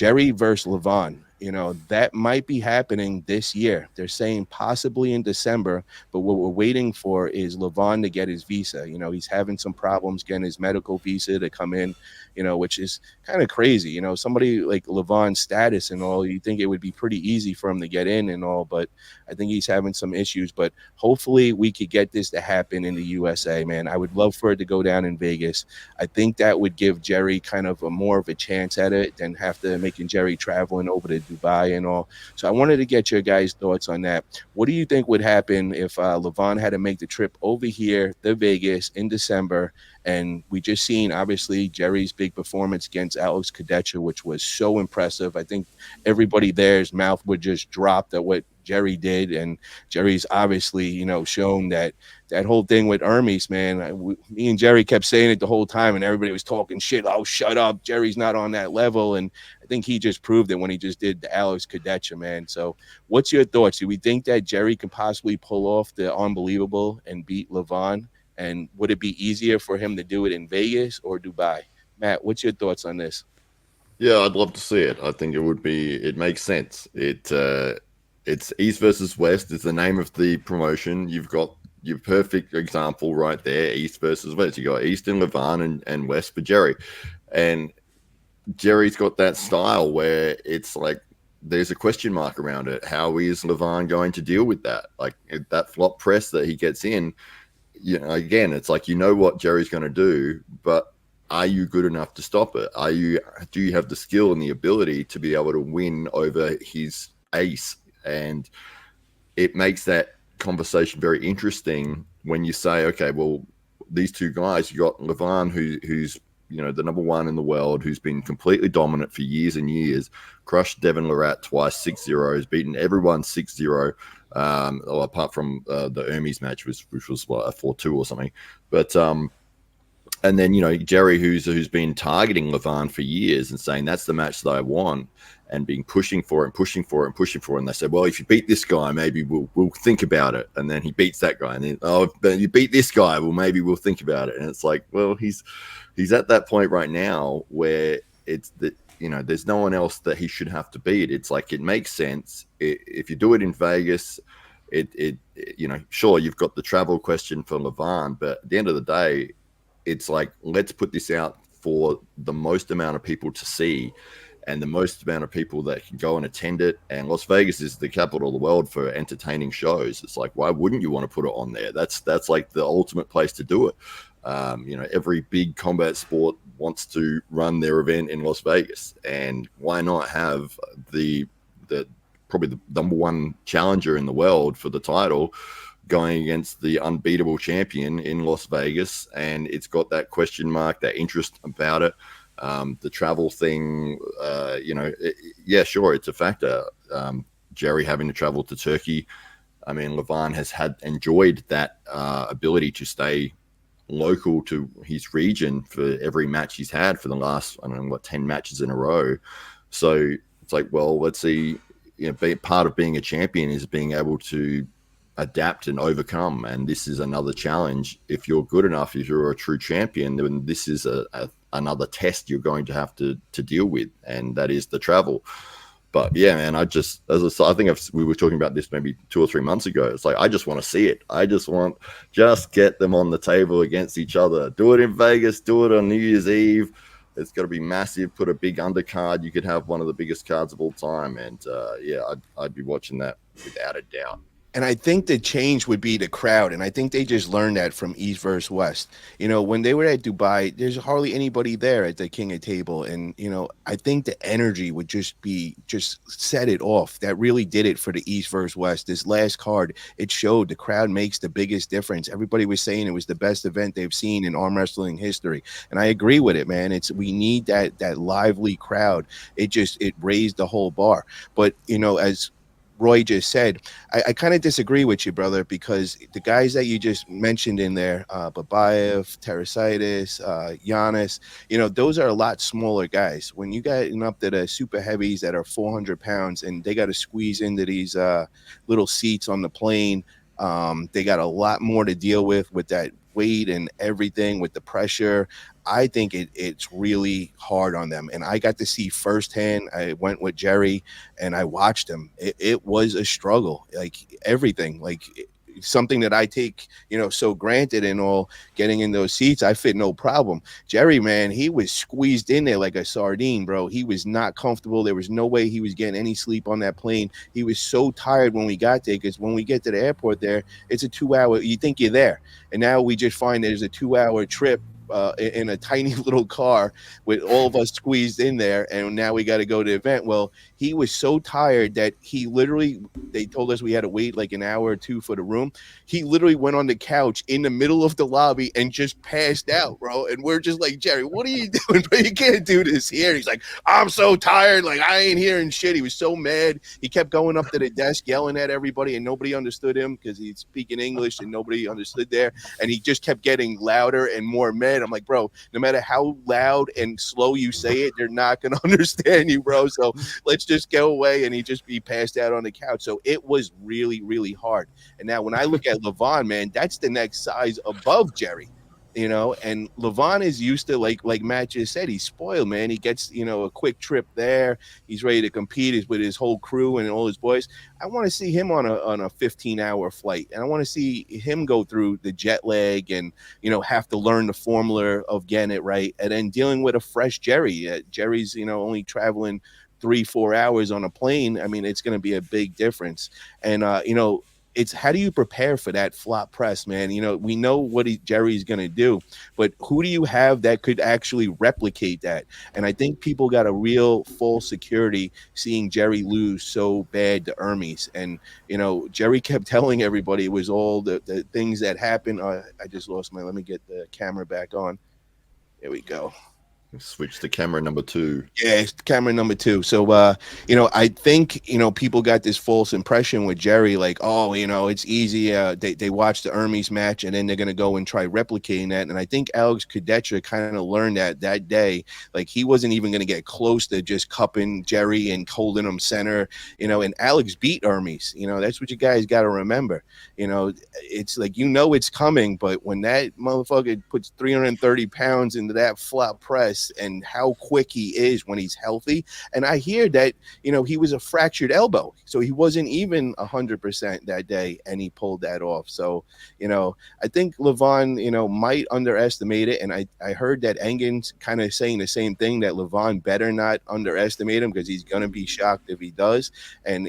Jerry versus Levan. That might be happening this year. They're saying possibly in December, but what we're waiting for is Levan to get his visa. He's having some problems getting his medical visa to come in, which is kind of crazy. Somebody like Levan's status and all, you think it would be pretty easy for him to get in and all, but I think he's having some issues. But hopefully we could get this to happen in the USA, man. I would love for it to go down in Vegas. I think that would give Jerry kind of a more of a chance at it than have to making Jerry traveling over to Dubai and all. So I wanted to get your guys' thoughts on that. What do you think would happen if Levan had to make the trip over here to Vegas in December? And we just seen, obviously, Jerry's big performance against Alex Cadorette, which was so impressive. I think everybody there's mouth would just drop at what Jerry did. And Jerry's obviously, shown that whole thing with Hermes, man. Me and Jerry kept saying it the whole time, and everybody was talking shit. Oh, shut up. Jerry's not on that level. And I think he just proved it when he just did the Alex Cadorette, man. So what's your thoughts? Do we think that Jerry can possibly pull off the unbelievable and beat Levan? And would it be easier for him to do it in Vegas or Dubai? Matt, what's your thoughts on this? Yeah, I'd love to see it. I think it would be. It makes sense. It's East versus West is the name of the promotion. You've got your perfect example right there. East versus West. You got East and Levan and West for Jerry, and Jerry's got that style where it's like there's a question mark around it. How is Levan going to deal with that? Like that flop press that he gets in. Again, it's like what Jerry's going to do, but are you good enough to stop it? Do you have the skill and the ability to be able to win over his ace? And it makes that conversation very interesting when you say, okay, well, these two guys, you got Levan, who's the number one in the world, who's been completely dominant for years and years, crushed Devin Lorette twice, 6-0, has beaten everyone 6-0, apart from the Hermes match, which was what, a 4-2 or something. But and then Jerry, who's been targeting Levan for years and saying that's the match that I want, and being pushing for it, and they said, well, if you beat this guy, maybe we'll think about it. And then he beats that guy, and then but you beat this guy, well, maybe we'll think about it. And it's like, well, he's at that point right now where it's that there's no one else that he should have to beat. It's like it makes sense if you do it in Vegas. Sure, you've got the travel question for Levan, but at the end of the day, it's like, let's put this out for the most amount of people to see and the most amount of people that can go and attend it. And Las Vegas is the capital of the world for entertaining shows. It's like, why wouldn't you want to put it on there? That's like the ultimate place to do it. Every big combat sport wants to run their event in Las Vegas, and why not have the probably the number one challenger in the world for the title going against the unbeatable champion in Las Vegas? And it's got that question mark, that interest about it. The travel thing, sure, it's a factor. Jerry having to travel to Turkey. I mean, Levan has enjoyed that ability to stay local to his region for every match he's had for the last, 10 matches in a row. So it's like, well, let's see, part of being a champion is being able to adapt and overcome. And this is another challenge. If you're good enough, if you're a true champion, then this is another test you're going to have to deal with, and that is the travel. But yeah, man, I think we were talking about this maybe 2 or 3 months ago. It's like, I just want to see it. I just get them on the table against each other. Do it in Vegas, do it on New Year's Eve. It's got to be massive. Put a big undercard. You could have one of the biggest cards of all time. And I'd be watching that without a doubt. And I think the change would be the crowd. And I think they just learned that from East versus West. When they were at Dubai, there's hardly anybody there at the King of Table. And, I think the energy would just set it off. That really did it for the East versus West. This last card, it showed the crowd makes the biggest difference. Everybody was saying it was the best event they've seen in arm wrestling history. And I agree with it, man. We need that lively crowd. It raised the whole bar. But, as Roy just said, I kind of disagree with you, brother, because the guys that you just mentioned in there, Babayev, Terasitis, Giannis, those are a lot smaller guys. When you got up to the super heavies that are 400 pounds and they got to squeeze into these little seats on the plane, they got a lot more to deal with that weight and everything, with the pressure. I think it's really hard on them. And I got to see firsthand. I went with Jerry and I watched him. It was a struggle, like everything, like something that I take, so granted and all, getting in those seats, I fit no problem. Jerry, man, he was squeezed in there like a sardine, bro. He was not comfortable. There was no way he was getting any sleep on that plane. He was so tired when we got there, because when we get to the airport there, it's a 2 hour, you think you're there. And now we just find there's a 2 hour trip in a tiny little car with all of us squeezed in there, and now we got to go to the event. Well, he was so tired that he literally, they told us we had to wait like an hour or two for the room. He literally went on the couch in the middle of the lobby and just passed out, bro. And we're just like, Jerry, what are you doing, bro? You can't do this here. He's like, I'm so tired, like I ain't hearing shit. He was so mad. He kept going up to the desk yelling at everybody, and nobody understood him because he's speaking English and nobody understood there. And he just kept getting louder and more mad. I'm like, bro, no matter how loud and slow you say it, they're not going to understand you, bro. So let's just go away. And he passed out on the couch. So it was really, really hard. And now when I look at Leavon, man, that's the next size above Jerry. And Leavon is used to, like Matt just said, he's spoiled, man. He gets, a quick trip there. He's ready to compete. He's with his whole crew and all his boys. I want to see him on a 15-hour flight, and I want to see him go through the jet lag and have to learn the formula of getting it right, and then dealing with a fresh Jerry. Jerry's only traveling 3-4 hours on a plane. I mean, it's going to be a big difference. And it's, how do you prepare for that flop press, man? We know what Jerry's going to do, but who do you have that could actually replicate that? And I think people got a real full security seeing Jerry lose so bad to Hermes. And, Jerry kept telling everybody it was all the things that happened. I just lost let me get the camera back on. There we go. Switch to camera number 2. Yeah, it's camera number 2. So, I think, people got this false impression with Jerry, like, oh, it's easy. They watch the Hermes match and then they're going to go and try replicating that. And I think Alex Cadorette kind of learned that day, like he wasn't even going to get close to just cupping Jerry and holding him center, and Alex beat Hermes. That's what you guys got to remember. It's like, it's coming, but when that motherfucker puts 330 pounds into that flop press, and how quick he is when he's healthy. And I hear that, he was a fractured elbow, so he wasn't even 100% that day, and he pulled that off. So, I think Leavon, might underestimate it. And I heard that Engen's kind of saying the same thing, that Leavon better not underestimate him, because he's going to be shocked if he does. And,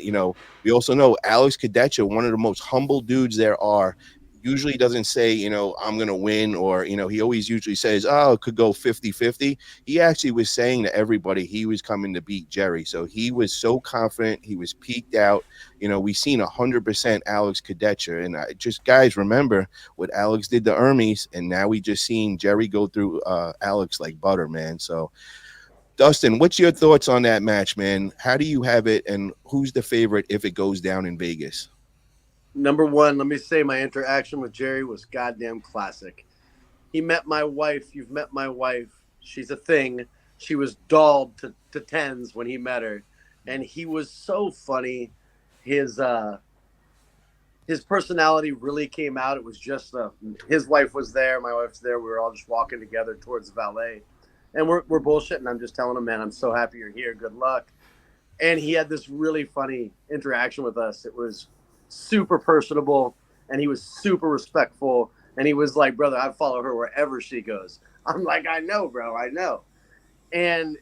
we also know Alex Cadorette, one of the most humble dudes there are, usually doesn't say, I'm going to win, or, he always usually says, oh, it could go 50-50. He actually was saying to everybody he was coming to beat Jerry. So he was so confident. He was peaked out. We seen 100% Alex Cadorette. And just, guys, remember what Alex did to Hermes, and now we just seen Jerry go through Alex like butter, man. So, Dustin, what's your thoughts on that match, man? How do you have it, and who's the favorite if it goes down in Vegas? Number one, let me say my interaction with Jerry was goddamn classic. He met my wife. You've met my wife. She's a thing. She was dolled to tens when he met her. And he was so funny. His personality really came out. It was just his wife was there. My wife's there. We were all just walking together towards the valet. And we're bullshitting. I'm just telling him, man, I'm so happy you're here. Good luck. And he had this really funny interaction with us. It was super personable, and he was super respectful, and he was like, brother, I follow her wherever she goes. I'm like, I know, bro, I know. And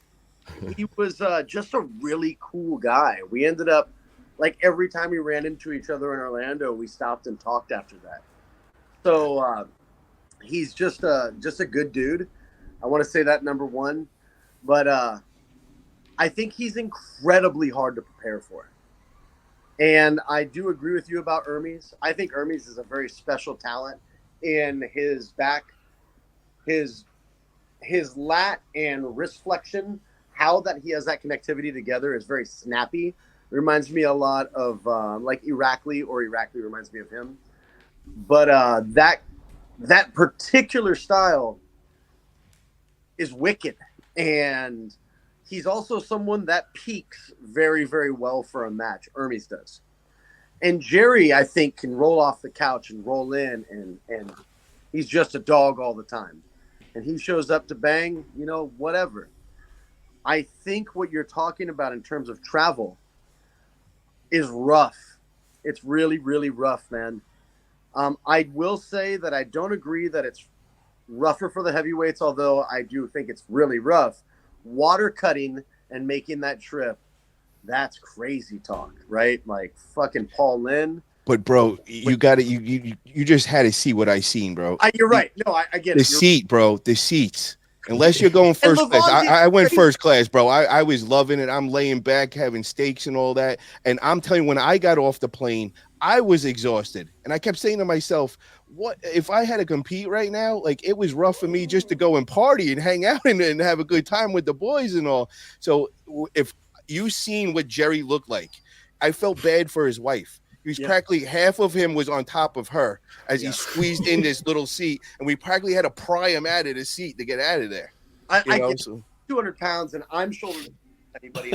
he was just a really cool guy. We ended up, like, every time we ran into each other in Orlando, we stopped and talked after that. So he's just a good dude. I want to say that, number one. But I think he's incredibly hard to prepare for. And I do agree with you about Hermes. I think Hermes is a very special talent in his back, his lat and wrist flexion. How that he has that connectivity together is very snappy. Reminds me a lot of like Irakli, or Irakli reminds me of him. But that particular style is wicked. And he's also someone that peaks very, very well for a match. Hermes does. And Jerry, I think, can roll off the couch and roll in, and he's just a dog all the time. and he shows up to bang, you know, whatever. I think what you're talking about in terms of travel is rough. It's really, really rough, man. I will say that I don't agree that it's rougher for the heavyweights, although I do think it's really rough. Water cutting and making that trip, that's crazy talk, right? Like fucking Paul Lynn. But bro, you got to you just had to see what I seen, bro. You're right. No, I get The it. seat, bro. The seats. Unless you're going And first class. Levan did I went crazy. first class, bro. I was loving it. I'm laying back, having steaks and all that. And I'm telling you, when I got off the plane, I was exhausted. And I kept saying to myself, what if I had to compete right now? Like, it was rough for me just to go and party and hang out and have a good time with the boys and all. So if you seen what Jerry looked like, I felt bad for his wife. He was practically half of him was on top of her as he squeezed in this little seat, and we practically had to pry him out of the seat to get out of there. I get 200 pounds, and I'm shoulder anybody.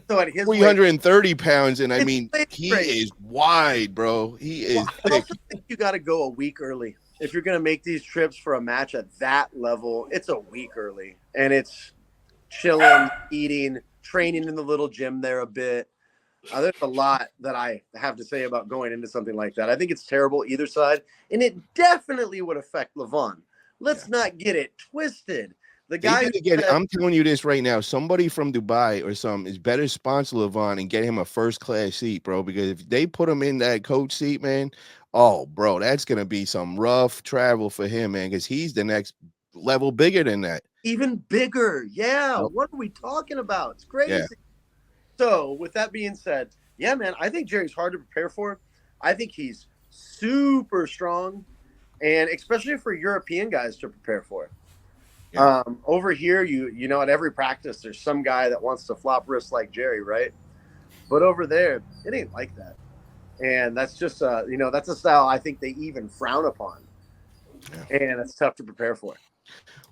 So at his 330 pounds, and I it's mean, he is wide, bro. He is I thick. also think you got to go a week early if you're going to make these trips for a match at that level. It's a week early, and it's chilling, eating, training in the little gym there a bit. There's a lot that I have to say about going into something like that. I think it's terrible either side, and it definitely would affect Levan. Let's not get it twisted. The guy I'm telling you this right now. Somebody from Dubai or something is better sponsor Levan and get him a first class seat, bro. Because if they put him in that coach seat, man, oh, bro, that's gonna be some rough travel for him, man. Because he's the next level bigger than that. Even bigger, yeah. Yep. What are we talking about? It's crazy. Yeah. So, with that being said, yeah, man, I think Jerry's hard to prepare for. I think he's super strong, and especially for European guys to prepare for. Yeah. Over here, you know, at every practice, there's some guy that wants to flop wrists like Jerry, right? But over there, it ain't like that, and that's just you know, that's a style I think they even frown upon, and it's tough to prepare for.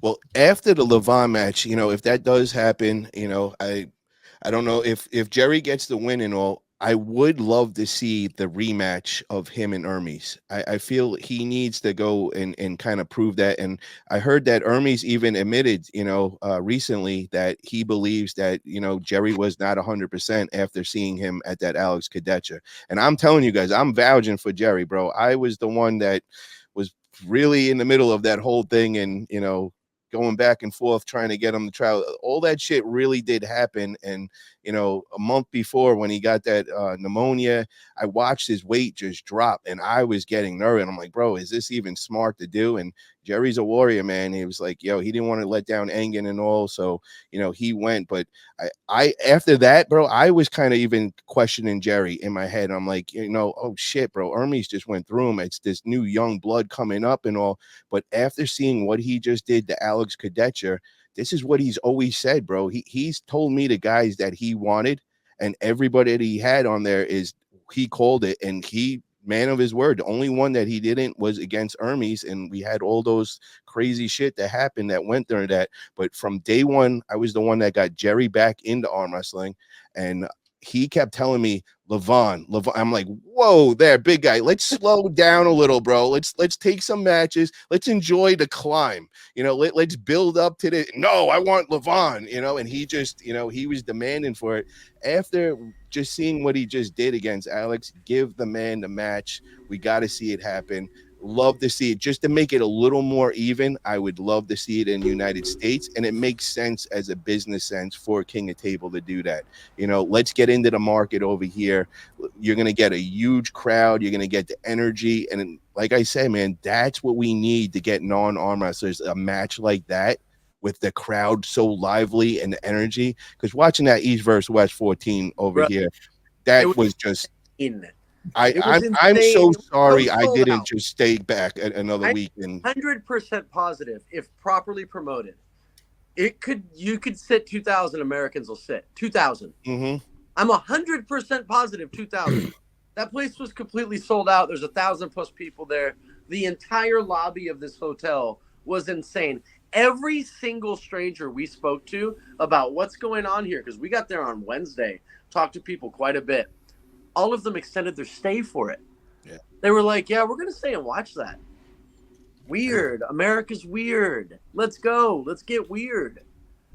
Well, after the Levan match, you know, if that does happen, you know, I don't know if Jerry gets the win and all. I would love to see the rematch of him and Hermes. I feel he needs to go and kind of prove that. And I heard that Hermes even admitted, you know, recently that he believes that, you know, Jerry was not 100% after seeing him at that Alex Cadorette. And I'm telling you guys, I'm vouching for Jerry, bro. I was the one that was really in the middle of that whole thing and, you know, going back and forth trying to get him to try. All that shit really did happen. And, you know, a month before when he got that pneumonia, I watched his weight just drop and I was getting nervous. And I'm like, bro, is this even smart to do? And Jerry's a warrior, man. He was like, yo, he didn't want to let down Engen and all. So, you know, he went. But I after that, bro, I was kind of even questioning Jerry in my head. I'm like, you know, oh shit, bro, Hermes just went through him. It's this new young blood coming up and all. But after seeing what he just did to Alex Cadorette, this is what he's always said, bro. He's told me the guys that he wanted and everybody that he had on there is he called it and he man of his word. The only one that he didn't was against Hermes, and we had all those crazy shit that happened that went during that. But from day one, I was the one that got Jerry back into arm wrestling, and he kept telling me, Levan. I'm like, whoa, there, big guy. Let's slow down a little, bro. Let's take some matches. Let's enjoy the climb. You know, let's build up to the. No, I want Levan. You know, and he just, you know, he was demanding for it. After just seeing what he just did against Alex, give the man the match. We got to see it happen. Love to see it just to make it a little more even. I would love to see it in the United States, and it makes sense as a business sense for King of Table to do that. You know, let's get into the market over here. You're going to get a huge crowd. You're going to get the energy. And like I say, man, that's what we need to get non-arm wrestlers, a match like that with the crowd so lively and the energy. Because watching that East versus West 14 over here, that was just in it. I'm so sorry I didn't just stay back another week. And 100% positive, if properly promoted, you could sit 2,000 Americans will sit 2,000. Mm-hmm. I'm 100% positive 2,000. That place was completely sold out. There's 1,000+ people there. The entire lobby of this hotel was insane. Every single stranger we spoke to about what's going on here, because we got there on Wednesday, talked to people quite a bit. All of them extended their stay for it. Yeah. They were like, yeah, we're going to stay and watch that. Weird. America's weird. Let's go. Let's get weird.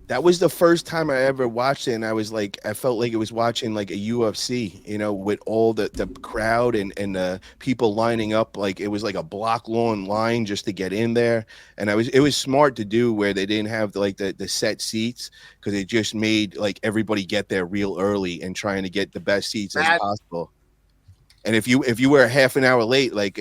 That was the first time I ever watched it, and I felt like it was watching like a UFC, with all the crowd and the people lining up, like it was like a block long line just to get in there. And it was smart to do where they didn't have the set seats, because it just made like everybody get there real early and trying to get the best seats as possible. And if you were half an hour late, like,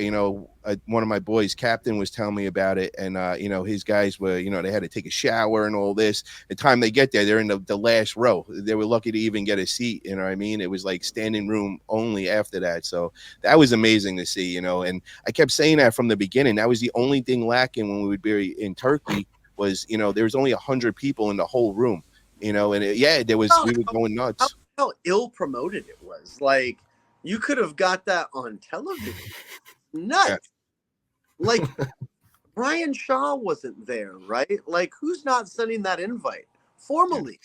one of my boys, Captain, was telling me about it, and his guys were, they had to take a shower and all this. The time they get there, they're in the last row. They were lucky to even get a seat. You know what I mean? It was like standing room only after that. So that was amazing to see. And I kept saying that from the beginning. That was the only thing lacking when we would be in Turkey was, there was only 100 people in the whole room. And there was, we were going nuts. How ill promoted it was. Like, you could have got that on television. Nuts. Yeah. Like, Brian Shaw wasn't there, right? Like, who's not sending that invite formally?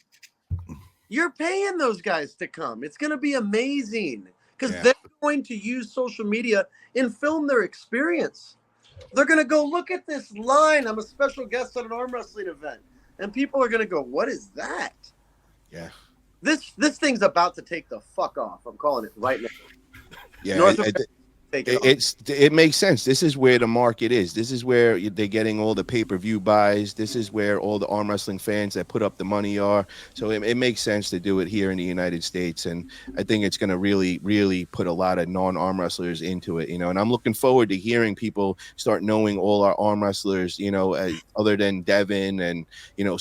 You're paying those guys to come. It's going to be amazing, because they're going to use social media and film their experience. They're going to go, look at this line. I'm a special guest at an arm wrestling event. And people are going to go, what is that? Yeah. This thing's about to take the fuck off. I'm calling it right now. Yeah, it makes sense. This is where the market is. This is where they're getting all the pay-per-view buys. This is where all the arm wrestling fans that put up the money are. So it makes sense to do it here in the United States. And I think it's going to really, really put a lot of non-arm wrestlers into it, and I'm looking forward to hearing people start knowing all our arm wrestlers, other than Devin and,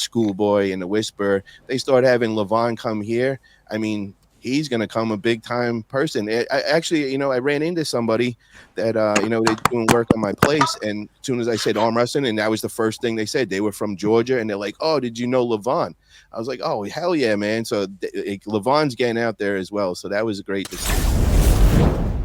Schoolboy and the Whisper. They start having Leavon come here. I mean, he's going to come a big time person. I ran into somebody that, they're doing work on my place. And as soon as I said arm wrestling, and that was the first thing they said, they were from Georgia. And they're like, oh, did you know Leavon? I was like, oh, hell yeah, man. So Leavon's getting out there as well. So that was great to see.